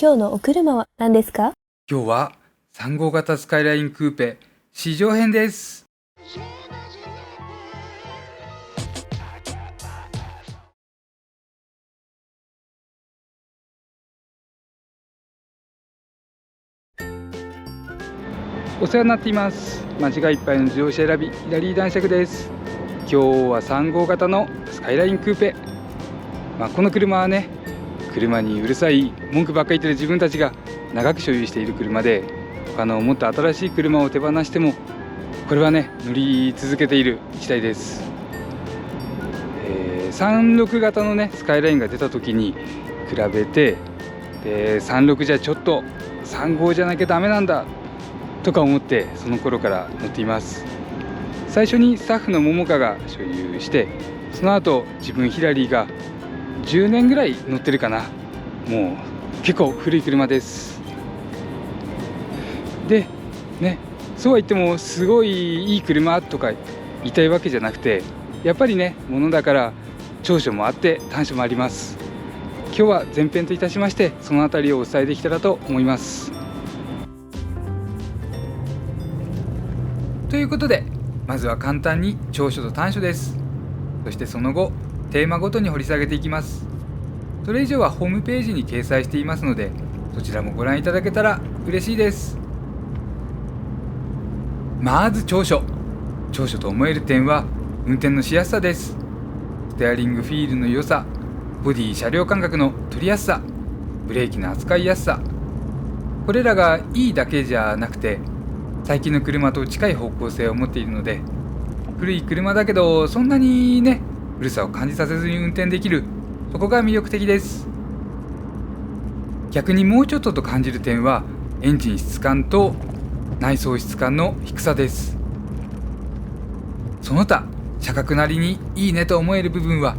今日のお車は何ですか？今日は3号型スカイラインクーペ試乗編です。お世話になっています。間違いいっぱいの自動車選び左男爵です。今日は3号型のスカイラインクーペ、この車はね、車にうるさい文句ばっかり言ってる自分たちが長く所有している車で、他のもっと新しい車を手放してもこれはね乗り続けている1台です。36型のねスカイラインが出た時に比べて、36じゃちょっと35じゃなきゃダメなんだとか思ってその頃から乗っています。最初にスタッフの桃花が所有して、その後自分ヒラリーが10年ぐらい乗ってるかな。もう結構古い車です。でね、そうは言ってもすごいいい車とか言いたいわけじゃなくて、やっぱりね物だから長所もあって短所もあります。今日は前編といたしましてそのあたりをお伝えできたらと思います。ということで、まずは簡単に長所と短所です。そしてその後テーマごとに掘り下げていきます。それ以上はホームページに掲載していますので、そちらもご覧いただけたら嬉しいです。まず長所と思える点は運転のしやすさです。ステアリングフィールの良さ、ボディ車両間隔の取りやすさ、ブレーキの扱いやすさ、これらがいいだけじゃなくて最近の車と近い方向性を持っているので、古い車だけどそんなにね古さを感じさせずに運転できる、そこが魅力的です。逆にもうちょっとと感じる点はエンジン質感と内装質感の低さです。その他車格なりにいいねと思える部分は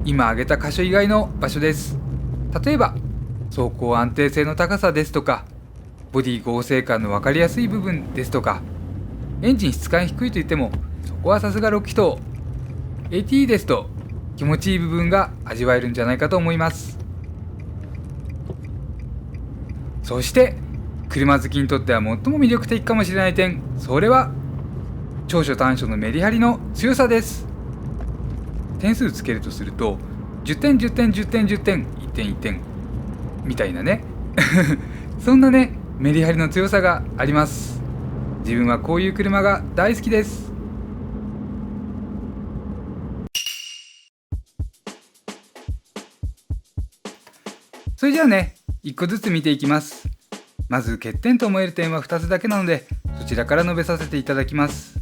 今挙げた箇所以外の場所です。例えば走行安定性の高さですとか、ボディ剛性感の分かりやすい部分ですとか、エンジン質感低いと言ってもそこはさすが6気筒 AT ですと気持ちいい部分が味わえるんじゃないかと思います。そして車好きにとっては最も魅力的かもしれない点、それは長所短所のメリハリの強さです。点数つけるとすると10点10点10点10点1点1点みたいなねそんなねメリハリの強さがあります。自分はこういう車が大好きです。それじゃあね、1個ずつ見ていきます。まず欠点と思える点は2つだけなので、そちらから述べさせていただきます。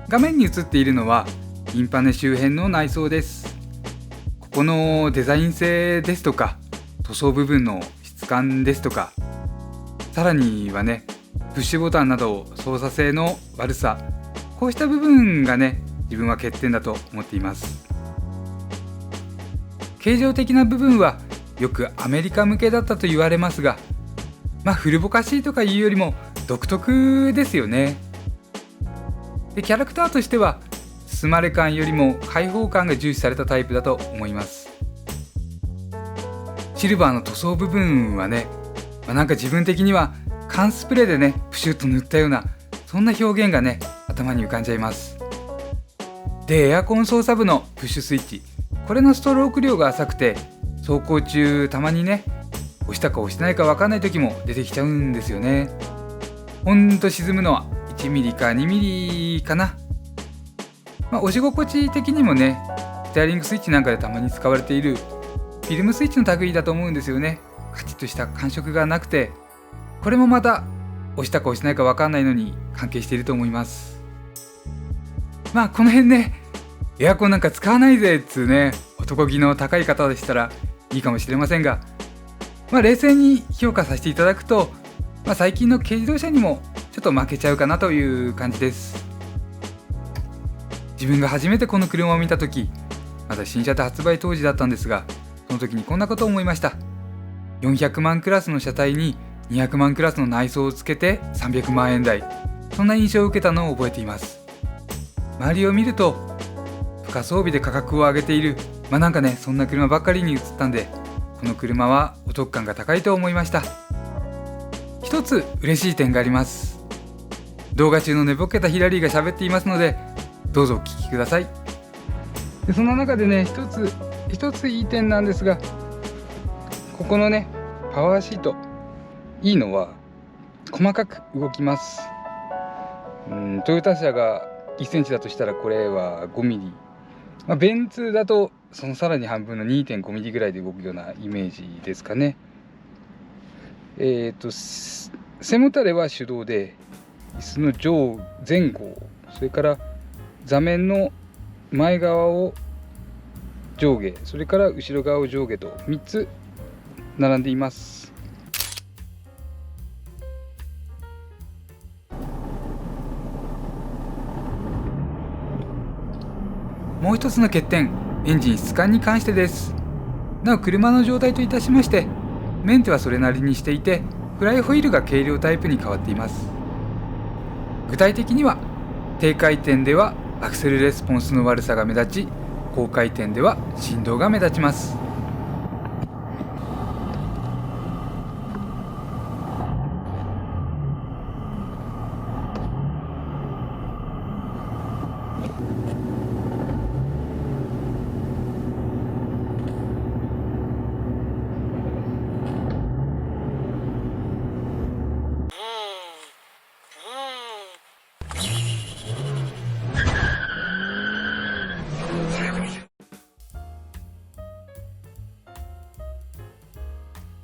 画面に映っているのはインパネ周辺の内装です。ここのデザイン性ですとか塗装部分の質感ですとか、さらにはねプッシュボタンなど操作性の悪さ、こうした部分がね自分は欠点だと思っています。形状的な部分はよくアメリカ向けだったと言われますが、古ぼかしいとかいうよりも独特ですよね。でキャラクターとしては包まれ感よりも開放感が重視されたタイプだと思います。シルバーの塗装部分はね、なんか自分的には缶スプレーでねプシュッと塗ったような、そんな表現がね頭に浮かんじゃいます。でエアコン操作部のプッシュスイッチ、これのストローク量が浅くて走行中たまにね押したか押してないか分かんない時も出てきちゃうんですよね。ほんと沈むのは1ミリか2ミリかな。押し心地的にもねステアリングスイッチなんかでたまに使われているフィルムスイッチの類だと思うんですよね。カチッとした感触がなくて、これもまた押したか押してないか分かんないのに関係していると思います。この辺ねエアコンなんか使わないぜっつうね男気の高い方でしたらいいかもしれませんが、冷静に評価させていただくと、最近の軽自動車にもちょっと負けちゃうかなという感じです。自分が初めてこの車を見た時、まだ新車で発売当時だったんですが、その時にこんなことを思いました。400万クラスの車体に200万クラスの内装をつけて300万円台、そんな印象を受けたのを覚えています。周りを見ると付加装備で価格を上げている、なんかねそんな車ばっかりに映ったんで、この車はお得感が高いと思いました。一つ嬉しい点があります。動画中の寝ぼけたヒラリーが喋っていますので、どうぞお聞きください。でその中でね、一ついい点なんですが、ここのねパワーシートいいのは細かく動きます。トヨタ車が1センチだとしたらこれは5ミリ、ベンツだとそのさらに半分の 2.5 ミリぐらいで動くようなイメージですかね。背もたれは手動で、椅子の前後、それから座面の前側を上下、それから後ろ側を上下と3つ並んでいます。もう一つの欠点、エンジン質感に関してです。なお車の状態といたしまして、メンテはそれなりにしていて、フライホイールが軽量タイプに変わっています。具体的には低回転ではアクセルレスポンスの悪さが目立ち、高回転では振動が目立ちます。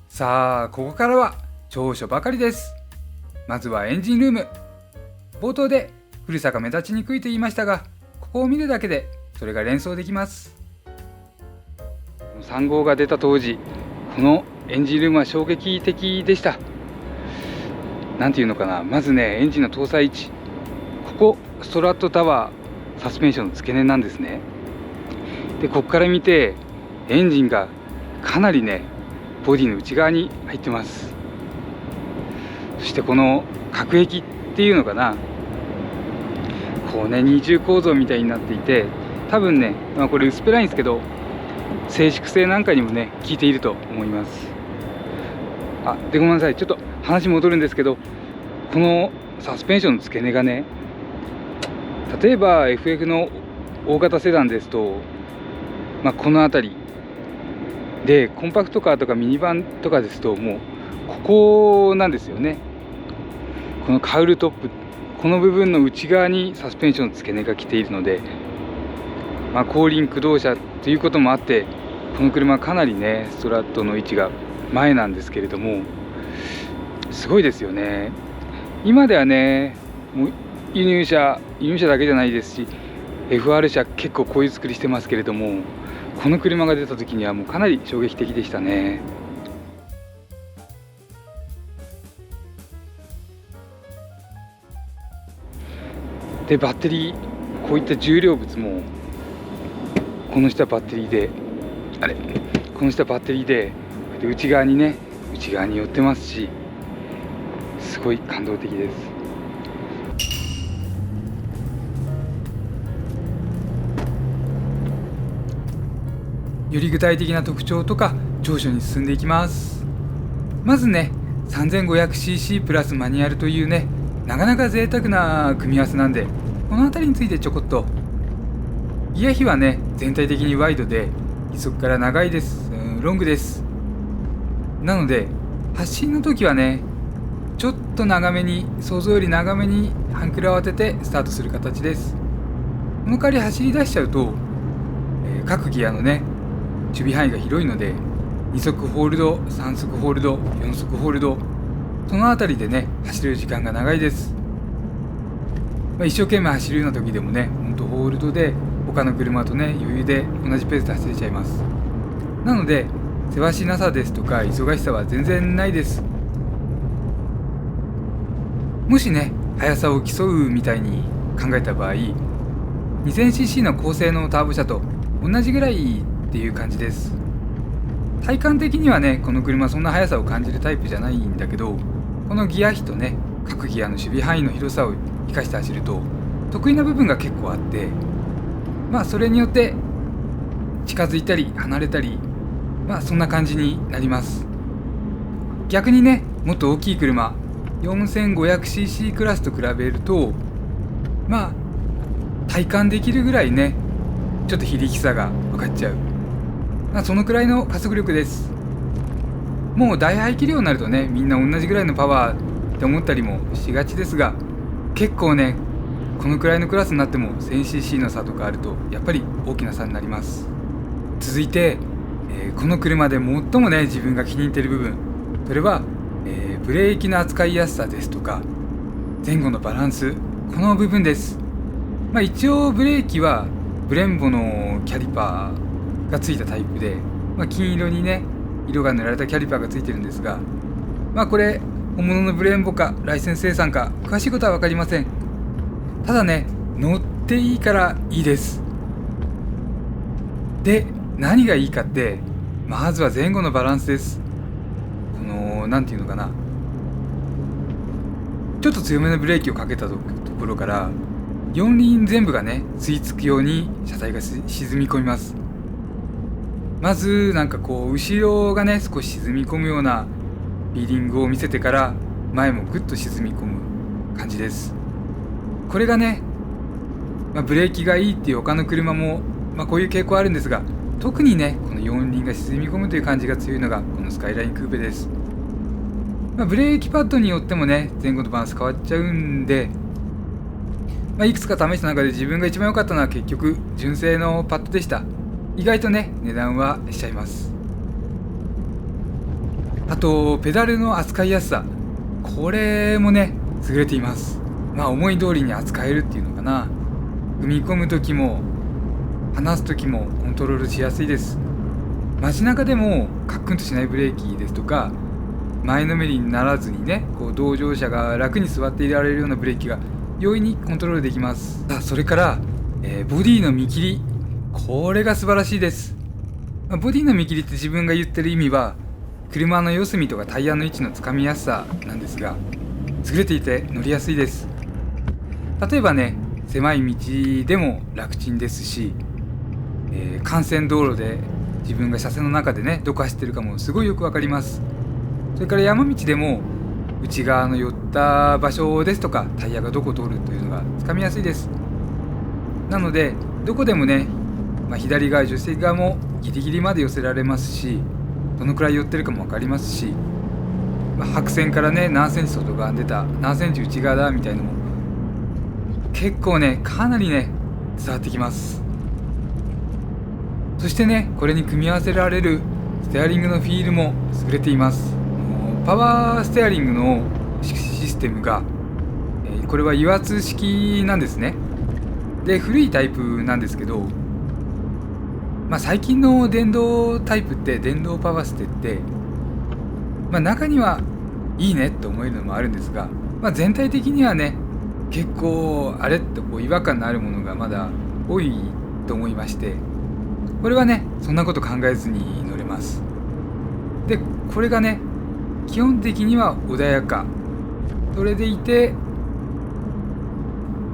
さあ、ここからは長所ばかりです。まずはエンジンルーム。冒頭で古さが目立ちにくいと言いましたが、ここを見るだけでそれが連想できます。3号が出た当時、このエンジンルームは衝撃的でした。なんていうのかな、まずね、エンジンの搭載位置、ここストラットタワー、サスペンションの付け根なんですね。でここから見て、エンジンがかなりねボディの内側に入ってます。そしてこの隔壁っていうのかな、こうね二重構造みたいになっていて、多分ね、これ薄っぺらいんですけど、静粛性なんかにもね効いていると思います。でごめんなさい、ちょっと話戻るんですけど、このサスペンションの付け根がね、例えば FF の大型セダンですと、この辺りで、コンパクトカーとかミニバンとかですと、もうここなんですよね。このカウルトップ、この部分の内側にサスペンションの付け根が来ているので、後輪駆動車ということもあって、この車かなりねストラットの位置が前なんですけれども、すごいですよね。今ではね、もう輸入車だけじゃないですし、 FR 車結構こういう作りしてますけれども、この車が出た時にはもうかなり衝撃的でしたね。でバッテリー、こういった重量物も、この下バッテリーで内側に寄ってますし、すごい感動的です。より具体的な特徴とか長所に進んでいきます。まずね、 3500cc プラスマニュアルというね、なかなか贅沢な組み合わせなんで、この辺りについてちょこっと。ギア比はね全体的にワイドで、義足から長いです。ロングです。なので発進の時はね、ちょっと想像より長めにハンクルを当ててスタートする形です。この代わり走り出しちゃうと、各ギアのね守備範囲が広いので、2速ホールド、3速ホールド、4速ホールド、そのあたりでね走れる時間が長いです。一生懸命走るような時でもね、ほんとホールドで他の車とね余裕で同じペースで走れちゃいます。なのでせわしなさですとか忙しさは全然ないです。もしね速さを競うみたいに考えた場合、 2000cc の高性能ターボ車と同じぐらいっていう感じです。体感的にはねこの車そんな速さを感じるタイプじゃないんだけど、このギア比とね各ギアの守備範囲の広さを生かして走ると得意な部分が結構あって、それによって近づいたり離れたり、そんな感じになります。逆にね、もっと大きい車 4500cc クラスと比べると体感できるぐらいね、ちょっと非力さが分かっちゃう、そのくらいの加速力です。もう大排気量になるとね、みんな同じぐらいのパワーって思ったりもしがちですが、結構ね、このくらいのクラスになっても 1000cc の差とかあるとやっぱり大きな差になります。続いて、この車で最もね自分が気に入っている部分、それは、ブレーキの扱いやすさですとか前後のバランス、この部分です。一応ブレーキはブレンボのキャリパーがついたタイプで、金色にね色が塗られたキャリパーがついてるんですが、これ本物のブレンボかライセンス生産か詳しいことは分かりません。ただね、乗っていいからいいです。で、何がいいかって、まずは前後のバランスです。なんていうのかな、ちょっと強めのブレーキをかけたところから4輪全部がね吸い付くように車体が沈み込みます。まず後ろがね少し沈み込むようなフィーリングを見せてから前もぐっと沈み込む感じです。これがね、ブレーキがいいっていう他の車も、こういう傾向あるんですが、特にねこの4輪が沈み込むという感じが強いのがこのスカイラインクーペです。ブレーキパッドによってもね前後のバランス変わっちゃうんで、いくつか試した中で自分が一番良かったのは結局純正のパッドでした。意外とね値段はしちゃいます。あとペダルの扱いやすさ、これもね優れています。思い通りに扱えるっていうのかな。踏み込む時も離す時もコントロールしやすいです。街中でもカックンとしないブレーキですとか、前のめりにならずにね同乗者が楽に座っていられるようなブレーキが容易にコントロールできます。それから、ボディの見切り、これが素晴らしいです。ボディの見切りって自分が言ってる意味は車の四隅とかタイヤの位置のつかみやすさなんですが、優れていて乗りやすいです。例えばね狭い道でも楽ちんですし、幹線道路で自分が車線の中でねどこ走ってるかもすごいよくわかります。それから山道でも内側の寄った場所ですとかタイヤがどこ通るというのがつかみやすいです。なのでどこでもね、左側助手席側もギリギリまで寄せられますし、どのくらい寄ってるかも分かりますし、白線からね何センチ外側に出た、何センチ内側だみたいなのも結構ねかなりね伝わってきます。そしてねこれに組み合わせられるステアリングのフィールも優れています。パワーステアリングのシステムが、これは油圧式なんですね。で古いタイプなんですけど、最近の電動タイプって電動パワーステって、中にはいいねって思えるのもあるんですが、全体的にはね結構あれって違和感のあるものがまだ多いと思いまして、これはねそんなこと考えずに乗れます。でこれがね基本的には穏やか、それでいて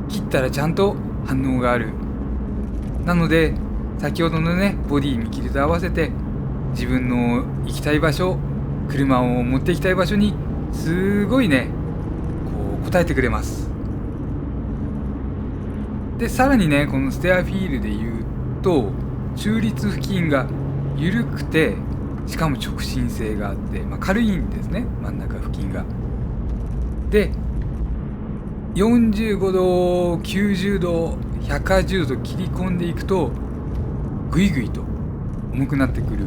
切ったらちゃんと反応がある。なので先ほどのねボディ見切りと合わせて自分の行きたい場所、車を持っていきたい場所にすごいね応えてくれます。でさらにねこのステアフィールでいうと中立付近が緩くて、しかも直進性があって、軽いんですね、真ん中付近が。で45度90度180度切り込んでいくとぐいぐいと重くなってくる。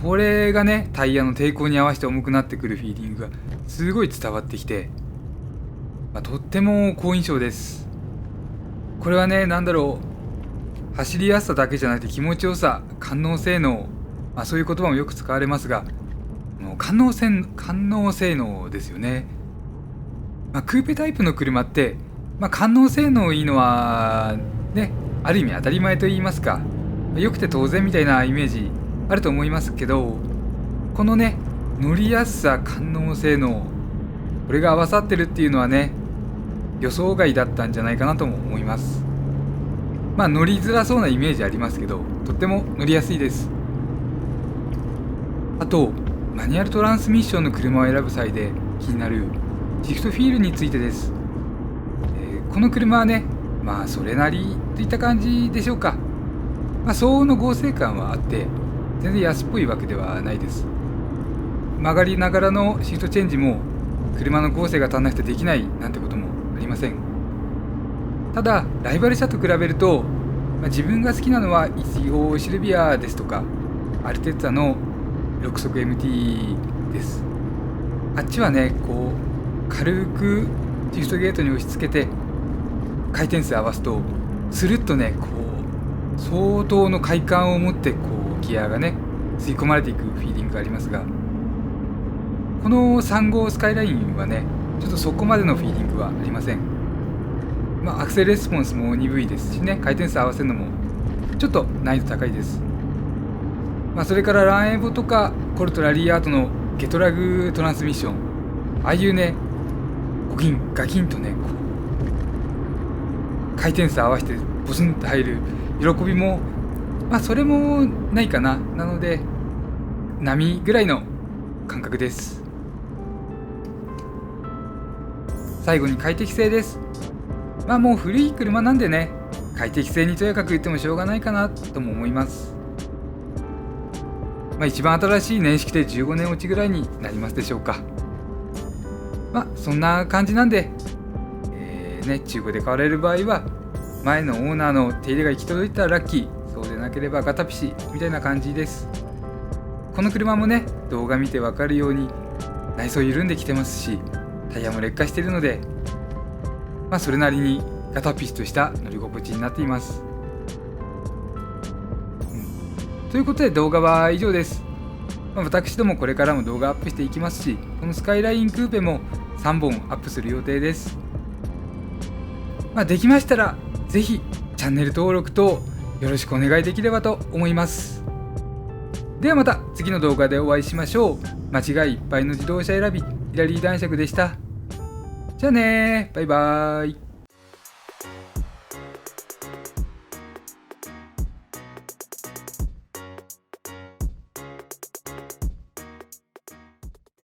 これがねタイヤの抵抗に合わせて重くなってくるフィーリングがすごい伝わってきて、とっても好印象です。これはね走りやすさだけじゃなくて気持ちよさ、官能性能、そういう言葉もよく使われますが、官能性能ですよね。クーペタイプの車って、官能性能いいのはねある意味当たり前と言いますか、良くて当然みたいなイメージあると思いますけど、このね乗りやすさ、官能性能、これが合わさってるっていうのはね予想外だったんじゃないかなとも思います。乗りづらそうなイメージありますけど、とっても乗りやすいです。あとマニュアルトランスミッションの車を選ぶ際で気になるシフトフィールについてです。この車はね、それなりといった感じでしょうか。相応の合成感はあって全然安っぽいわけではないです。曲がりながらのシフトチェンジも車の合成が足んなくてできないなんてこともありません。ただライバル車と比べると、自分が好きなのは1号シルビアですとかアルテッツァの6速 MT です。あっちはね、軽くシフトゲートに押し付けて回転数合わすとスルッとね、相当の快感を持ってギアがね吸い込まれていくフィーリングがありますが、この3号スカイラインはねちょっとそこまでのフィーリングはありません。アクセルレスポンスも鈍いですしね、回転数合わせるのもちょっと難易度高いです。それからランエボとかコルトラリーアートのゲトラグトランスミッション、ああいうねゴキンガキンとね回転数合わせてボスンと入る喜びもそれもないかな。なので波ぐらいの感覚です。最後に快適性です。もう古い車なんでね、快適性にとやかく言ってもしょうがないかなとも思います。一番新しい年式で15年落ちぐらいになりますでしょうか。そんな感じなんで、中古で買われる場合は前のオーナーの手入れが行き届いたらラッキー、そうでなければガタピシみたいな感じです。この車もね、動画見てわかるように内装緩んできてますし、タイヤも劣化しているので、それなりにガタピシとした乗り心地になっています。ということで動画は以上です。私どもこれからも動画アップしていきますし、このスカイラインクーペも3本アップする予定です。できましたらぜひチャンネル登録とよろしくお願いできればと思います。ではまた次の動画でお会いしましょう。間違いいっぱいの自動車選び、ヒラリー男爵でした。じゃあねー、バイバーイ。